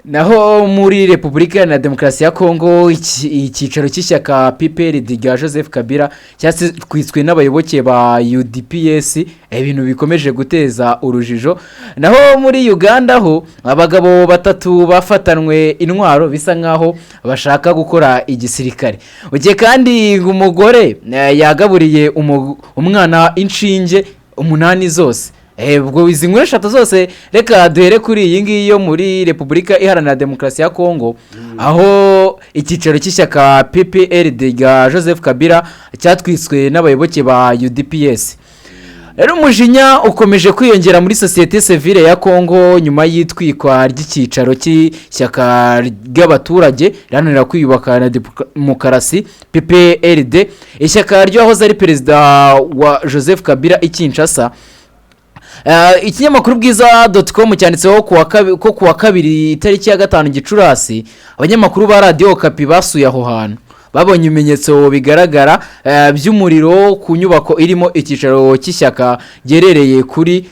naho muri Repubulika na Demokarasi ya Kongo icyicaro cy'ishyaka PPRD rya Joseph Kabila cyasitwiswe n'abayoboke ba UDPS, ibintu bikomeje guteza urujijo. Naho muri Uganda ho abagabo batatu bafatanwe intwaro bisa nkaho bashaka gukora igisirikare. Ugiye kandi umugore yagaburiye umwana inshinge 8 zose. Ubwo izi nkuru eshatu zose reka duhere kuri iyi ngiyi yo muri Repubulika Iharanira Demokarasi ya Kongo, aho icyicaro cy'ishyaka PPRD rya Joseph Kabila cyatwiswe n'abayoboke ba UDPS. Rero umujinya ukomeje kwiyongera muri societe civile ya Kongo nyuma y'itwikwa ry'icyicaro cy'ishyaka ry'abaturage riharanira kwiyubaka na demokarasi PPRD, ishyaka ryahoze ari perezida wa Joseph Kabila ikinshasa. Ikinyamakuru bwiza.com cyanditseho ko kuwa kabiri itariki ya 5 Gicurasi abanyamakuru ba Radio Okapi basuye aho hantu, babonye ibimenyetso bigaragara by'umuriro ku nyubako irimo icyicaro cy'ishyaka gerereye kuri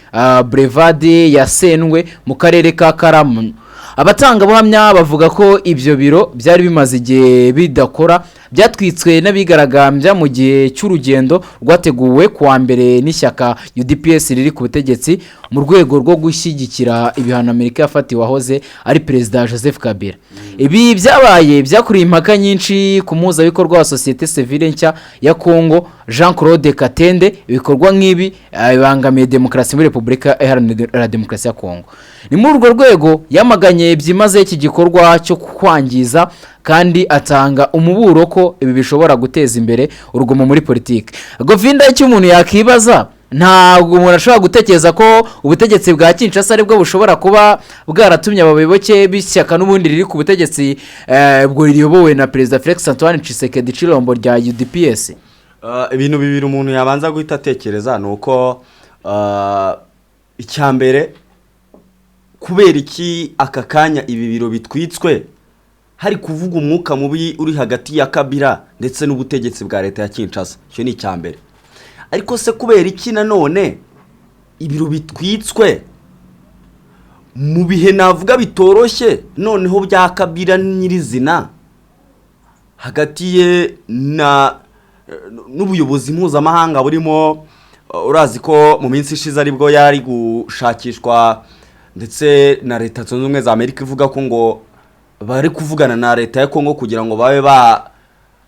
Boulevard ya Senwe mu karere ka Karamu. Abatanga buhamya bavuga ko ibyo biro byari bimaze igihe bidakora, byatwitswe n'abigaragambya mu gihe cy'urugendo rwateguwe kuwa mbere n'ishyaka UDPS riri ku butegetsi mu rwego rwo gushyigikira ibihano Amerika yafatiwe wahoze ari perezida Joseph Kabila. Ibi byakuriye impaka nyinshi ku muhuzabikorwa wa societe civile nshya ya Kongo Jean Claude Katende. Ibikorwa nk'ibi bibangamiye demokarasi muri Repubulika Iharanira Demokarasi ya Kongo. Ni muri urwo rwego yamaganye byimaze iki gikorwa cyo kwangiza, kandi atanga umuburo ko ibi bishobora guteza imbere urugomo muri politiki. Govinda icyo umuntu yakibaza, ntabwo umuntu ashobora gutekereza ko ubutegetsi bwa Kinshasa aribwo bushobora kuba bwaratumye abayoboke b'ishyaka n'ubundi riri ku butegetsi bwo riyobowe na Perezida Felix Antoine Tshisekedi Chilombo rya UDPS. Ibintu bibiri umuntu yabanza guhita atekereza nuko icyambere kubera iki aka kanya ibi biro bitwitswe hari kuvuga umwuka mubi uri hagati ya Kabila ndetse n'ubutegetsi bwa leta ya Kinshasa. Cyo ni icyambere. Ariko se kubera iki nanone ibiro bitwitswe mu bihe navuga bitoroshye noneho bya Kabila nyirizina hagati ye n'ubuyobozi mpuzamahanga burimo, urazi ko mu minsi ishize aribwo yari gushakishwa ndetse na leta zunze ubumwe za Amerika ivuga ko ngo bari kuvugana na leta ya Kongo kugira ngo babe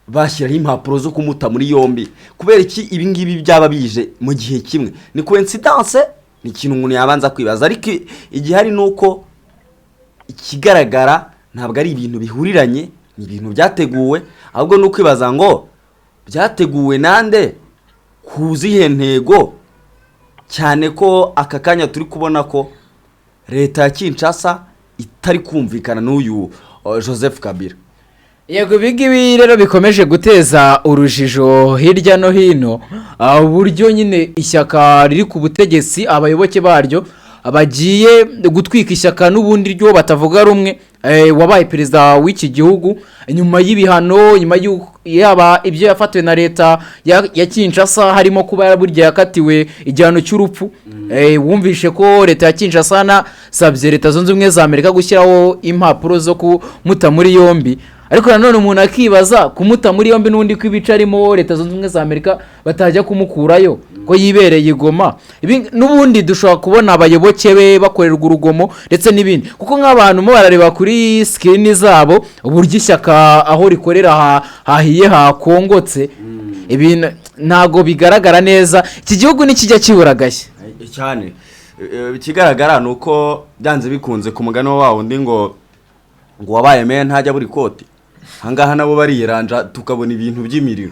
bashyiraho impapuro zo kumuta muri yombi. Kubera iki ibi ngibi byaba bije mu gihe kimwe? Ni coincidence? Ni ikintu umuntu yabanza kwibaza. Ariko igihari nuko ikigaragara ntabwo ari ibintu bihuriranye, ni ibintu byateguwe, ahubwo no kwibaza ngo byateguwe nande, kuzihe ntego, cyane ko aka kanya turi kubona ko leta ya Kinshasa itari kumvikana n'uyu Joseph Kabila. Yego bigibi rero bikomeje guteza urujijo hirya no hino, uburyo nyine ishyaka riri ku butegetsi abayoboke baryo bagiye gutwika ishyaka n'ubundi ryo batavuga rumwe wabaye perezida w'iki gihugu nyuma y'ibihano, nyuma yaba ibyo yafatiwe na leta ya Kinshasa, harimo kuba yaraburya yakatiwe igihano cy'urupfu. Wumvishe ko leta ya Kinshasa nasabye leta zunze ubumwe za Amerika gushyiraho impapuro zo kumuta muri yombi. Ariko nanone umuntu akibaza kumuta muri yombi n'undi kwibicarimo leta zunze ubumwe za Amerika batajya kumukurayo ko yibereye Goma. N'ubundi dushobora kubona abayoboke be bakorerwa urugomo ndetse n'ibindi, kuko nk'abantu mo barareba kuri screen zabo uburyo ishyaka aho rikorera hahiye hakongotse. Ibintu ntago bigaragara neza, iki gihugu nikijya kiburagashye cyane. Ikigaragara nuko byanze bikunze ku mugano wawo ndi ngo wabaye me ntajya buri koti. Hangaha nabo bariyeranja tukabona ibintu by'imiriro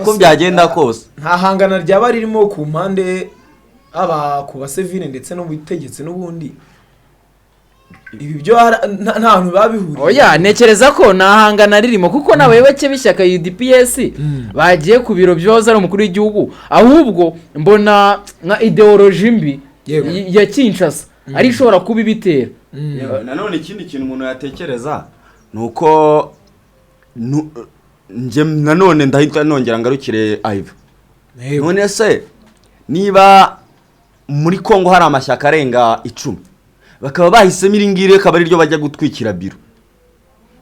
uko byagenda kose. Nta hangana ryaba ririmo ku mpande aba ku basivile ndetse no butegetsi n'ubundi. Ibi byo nta hantu babihuriye. Oya, nekereza ko nta hangana ririmo, kuko nabayoboke b'ishyaka UDPS bagiye ku biro byoza ari umukuru w'igihugu, ahubwo mbona nka ideology mbi ya Kinshasa ari ishobora kuba ibitera. Nanone ikindi kintu umuntu yatekereza nuko nje nanone ndahita nongera ngarukire Ive. None se niba muri Kongo hari amashyaka arenga 10, bakaba bahisemo iri ngiri akaba ari ryo bajya gutwikira biro.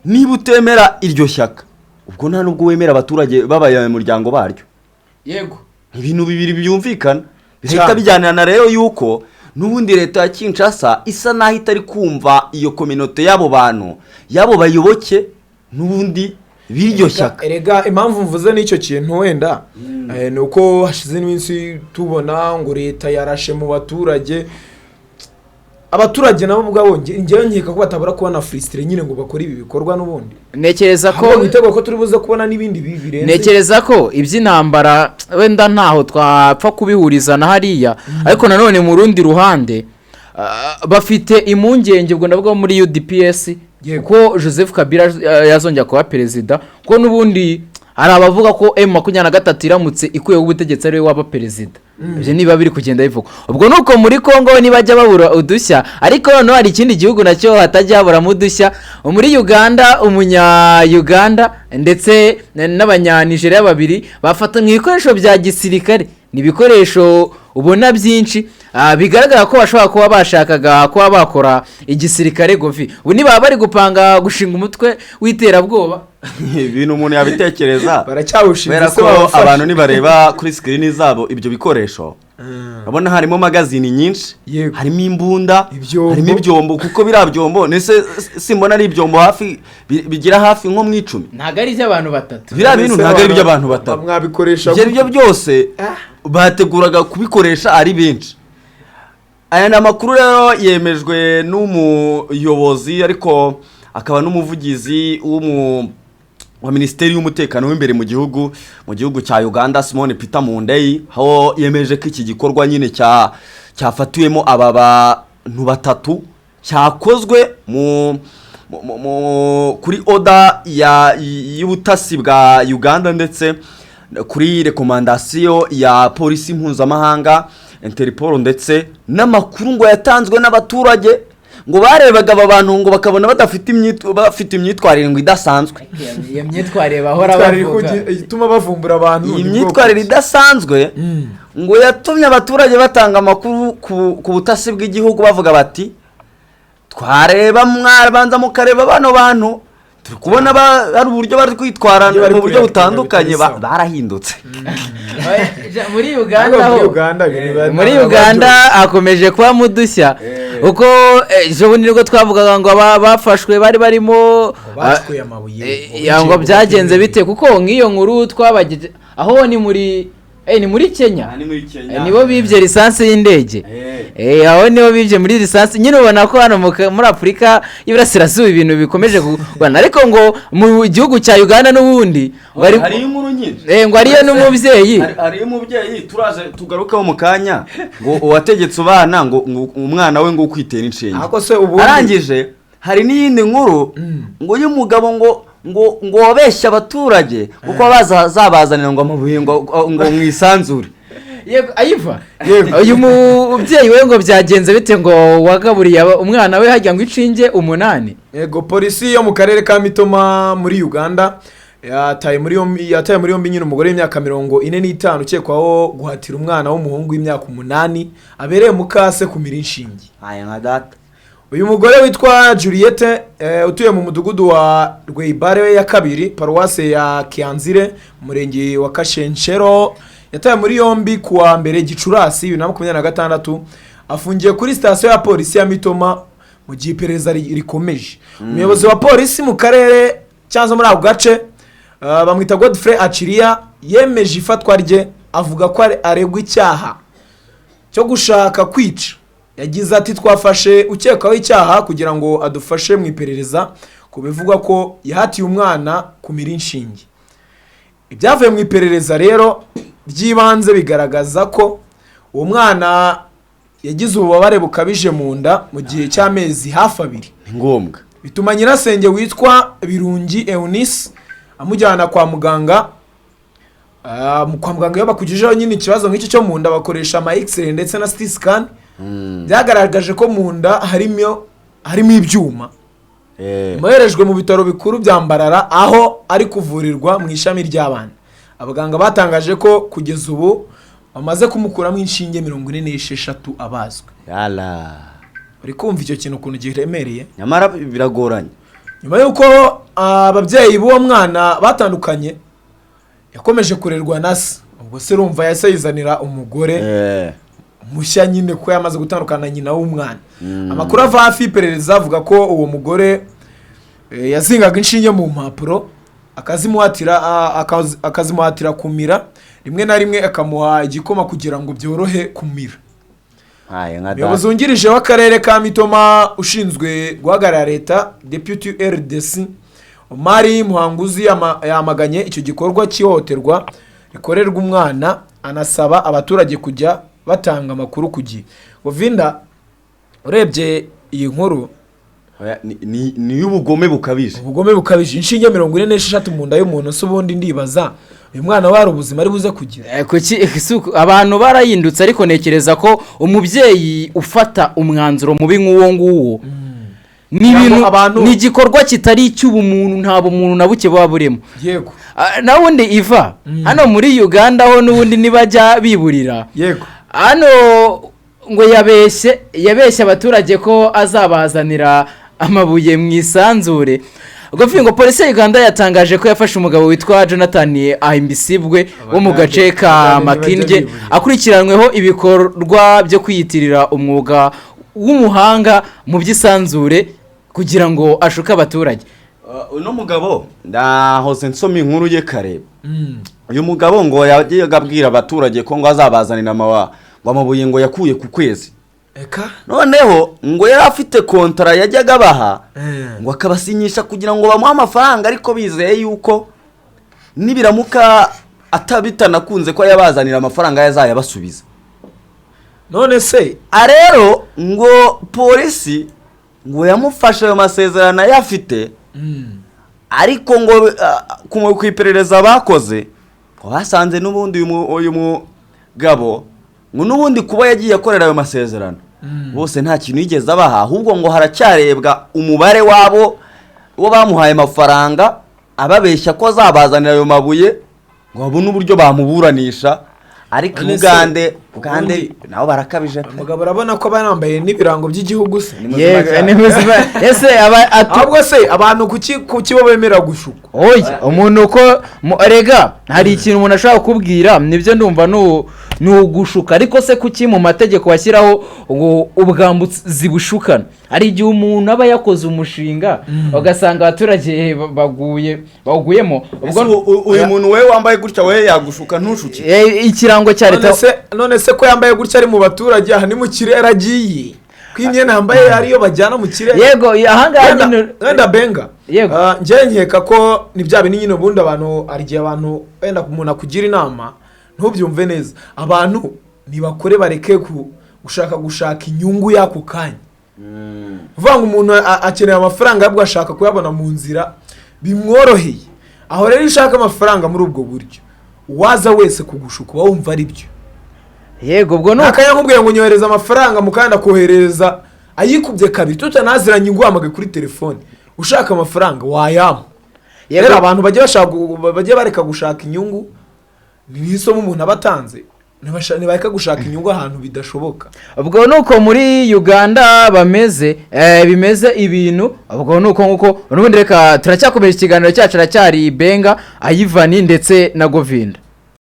Niba utemera iryo shyaka ubwo nta nubwo wemera abaturage b'abanyamuryango baryo. yego Ibintu bibiri byumvikana bihita bijyanirana rero yuko n'ubundi leta ya Kinshasa isa naho itari kumva iyo kominote y'abo bantu y'abo bayoboke n'ubundi biryo shyaka. Erega impamvu mvuze n'icyo kintu wenda ni uko hashize n'iminsi tubona ngo leta yarashe mu baturage nabo ubwabo njyewe nkeka ko batabura kubona frustration nyine ngo bakore ibi bikorwa n'ubundi. Nekereza ko witego ko turi buze kubona n'ibindi birenze. Nekereza ko iby'intambara wenda ntaho twapfa kubihuriza na hariya ariko nanone mu rundi ruhande bafite impungenge ubwo ndavuga muri UDPS ko Joseph Kabila yazongera kuba perezida ko n'ubundi hari abavuga ko M23 iramutse ikuyeho ubutegetsi ari we waba perezida. Ibyo niba biri kugenda bivuga ubwo nuko muri Kongo nibajya babura udushya ariko no hari ikindi gihugu nacyo hatajya habura mu dushya muri Uganda Uganda ndetse n'abanyanigeria babiri bafata nk'ibikoresho bya gisirikare n'ibikoresho ubona byinshi bigaragara ko bashobora kuba bashakaga kuba bakora igisirikare gofi ubu niba bari gupanga gushinga umutwe w'iterabwoba. Ibintu umuntu yabitekereza baracyawushinze ko abantu nibareba kuri screen zabo ibyo bikoresho babona harimo magazine nyinshi, harimo imbunda, harimo ibyombo kuko birabyombo nese simbona ari ibyombo hafi bigira hafi nko mu 10. Ntago ari by'abantu batatu. Bira bintu ntago ari by'abantu batatu. Mwabikoresha ibyo byose bateguraga kubikoresha ari benshi. Aya namakuru rero yemejwe n'umuyobozi ariko akaba n'umuvugizi wa Ministeri y'Umutekano w'imbere mu gihugu cya Uganda Simone Peter Mundei, aho yemeje ko iki gikorwa nyine cyafatiwemo aba bantu batatu cyakozwe kuri order y'ubutasi bwa Uganda ndetse kuri recommandation ya polisi mpuzamahanga Interpol ndetse n'amakuru ngo yatanzwe n'abaturage ngo barebaga aba bantu ngo bakabona bafite imyitwarire ngo idasanzwe. Iyo myitwarire bahora bavuga ituma bavumbura abantu. Iyi myitwarire idasanzwe ngo yatumye abaturage batanga amakuru ku butasi bw'igihugu bavuga bati twareba mwabanza mukareba bano bantu turi kubona ari uburyo bari kwitwara mu buryo butandukanye barahindutse. muri Uganda akomeje kuba mudushya uko ejo nirwo twavugaga ngo bafashwe bari barimo batwaye amabuye ngo byagenze bite kuko nk'iyo nkuru twabageje aho ni muri Kenya nibo bibye lisansi y'indege aho nibo bibye muri lisansi nyine ubona ko hano muri Afurika y'Iburasirazuba ibintu bikomeje kugwana ariko ngo mu gihugu cya Uganda n'ubundi hari inkuru nyinshi ngo ariyo n'umubyeyi hari umubyeyi turaje tugarukaho mu kanya ngo uwategetse ubana ngo umwana we ngo ukwitera inshinge arangije hari n'iyindi nkuru ngo y'umugabo ngo wabeshya abaturage uko bazabazanira ngo amabuye ngo mwisanzure. Yego ayiva uyu mubyeyi we ngo byagenze bite ngo wagaburiye umwana we hajya ngo inshinge 8. Yego polisi yo mu karere ka Mitoma muri Uganda yataye muri yombi nyine umugore w'imyaka 45 ukekwaho guhatira umwana w'umuhungu w'imyaka 8 abereye mukase kumira inshinge. Aya nka data uyu mugore witwa Juliette utuye mu mudugudu wa Rweibare ya kabiri paruwase ya Kianzire murenge wa Kashenshero yataye muri yombi kuwa mbere Gicurasi 2026 afungiye kuri station ya polisi ya Mitoma mu gihe iperereza rikomeje. Umuyobozi wa polisi mu karere cyanza muri ako gace bamwita Godfrey Achiria yemeje ifatwa rye avuga ko aregwa icyaha cyo gushaka kwica. Yagize ati twafashe ukekaho icyaha kugira ngo adufashe mu iperereza kubivugwa ko yahatiye umwana kumira inshinge. Ibyavuye mu iperereza rero byibanze bigaragaza ko uwo mwana yagize ububabare bukabije mu nda mu gihe cy'amezi hafi 2. Ngombwa bituma nyirasenge witwa Birungi Eunice amujyana kwa muganga. Kwa muganga yabakugijeho nyine ikibazo nk'icyo cyo mu nda bakoresha ama X-ray ndetse na CT scan. Byagaragaje ko mu nda harimo ibyuma. Muherejwe mu bitaro bikuru bya Mbarara aho ari kuvurirwa mu ishami ry'abana. Abaganga batangaje ko kugeza ubu bamaze kumukuramo inshinge 46 abazwe. Yala uri kumva icyo kintu ukuntu giremereye. nyamara biragoranye. Nyuma y'uko ababyeyi b'uwo mwana batandukanye yakomeje kurerwa na se, ubwo se urumva yahise yizanira umugore mushya nyine ko yamaze gutandukana na nyina w'umwana. Amakuru ava hafi y'iperereza avuga ko uwo mugore yazingaga inshinge mu mpapuro akazimuhatira kumira, rimwe na rimwe akamuha igikoma kugira ngo byorohe kumira. Umuyobozi wungirije w'akarere ka Mitoma ushinzwe guhagarara leta Deputy RDC Omari Muhanguzi yamaganye icyo gikorwa cy'ihohoterwa rikorerwa umwana, anasaba abaturage kujya batanga amakuru ku gihe. Govinda, urebye iyi nkuru ni y'ubugome bukabije. Ubugome bukabije, inshinge 46 mu nda y'umuntu, se ubundi ndibaza uyu mwana wari ubuzima ari buze kugira. Abantu barayindutse, ariko nekereza ko umubyeyi ufata umwanzuro mubi nk'uwo nguwo ni igikorwa kitari icy'ubumuntu, nta bumuntu na buke buba burimo. Yego. Nawundi iva hano muri Uganda ho n'ubundi nibajya biburira. Yego. Hano ngo yabeshye abaturage ko azabazanira amabuye mu isanzure. Ngo polisi ya Uganda yatangaje ko yafashe umugabo witwa Jonathan Ahimbisibwe wo mu gace ka Makindye akurikiranweho ibikorwa byo kwiyitirira umwuga w'umuhanga mu by'isanzure kugira ngo ashuke abaturage. Uno mugabo ndahoze nsoma inkuru ye kare. Uyu mugabo ngo yagiye abwira abaturage ko ngo azabazanira amabuye ngo yakuye ku kwezi. Eka noneho ngo yari afite kontara yajyaga abaha ngo akabasinyisha kugira ngo bamuhe amafaranga, ariko bizeye yuko nibiramuka atabitanakunze ko yabazanira amafaranga yazayabasubiza. None se rero ngo polisi ngo yamufashe ayo masezerano yafite, ariko ngo ku iperereza bakoze basanze n'ubundi uyu mugabo ngo n'ubundi kuba yagiye akorera ayo masezerano bose nta kintu yigeze abaha, ahubwo ngo haracyarebwa umubare wabo wo bamuhaye amafaranga ababeshya ko azabazanira ayo mabuye ngo babone uburyo bamuburanisha. Ariko Uganda nabo barakabije. Umugabo urabona ko banambaye n'ibirango by'igihugu se. Ahubwo se abantu kuki bo bemera gushuka? Oya, umuntu uko rega hari ikintu umuntu ashaka kubwira, nibyo ndumva no gushuka, ariko se kuki mu mategeko washyiraho ngo ubwambutsi bushukana? Ari igihe umuntu aba yakoze umushinga ugasanga abaturage baguyemo, ubwo uyu muntu we wambaye gutya we yagushuka ntushuke. Ikirango cya leta none se ko yambaye gutya ari mu baturage, aha ni mu kirere agiye kw'imyenda yambaye ariyo bajyana mu kirere. Yego, ahangaha nyine wenda benga. Yego. Njye nkeka ko ni bya bintu nyine ubundi abantu arigiye abantu wenda umuntu akugira inama ntubyumve neza. Abantu nibakore bareke gushaka inyungu y'ako kanya. Vuga ngo umuntu akeneye amafaranga yabwo ashaka kuyabona mu nzira bimworoheye. Aho rero ushaka amafaranga muri ubwo buryo, waza wese kugushuka wumva ari byo. Yego, ubwo no akayakubwiye ngo nyohereza amafaranga mukanda kohereza ayikubye kabiri tutanaziranye nguhamage kuri telefone ushaka amafaranga wayama. Rero abantu bajye bareka gushaka inyungu, nisomo umuntu abatanze ntibareka gushaka inyungu ahantu bidashoboka. Ubwo nuko muri Uganda bimeze ibintu, ubwo nuko nguko n'ubundi reka turacyakomeje ikiganiro cyacu aracyari Benga, Ayivani ndetse na Govinda.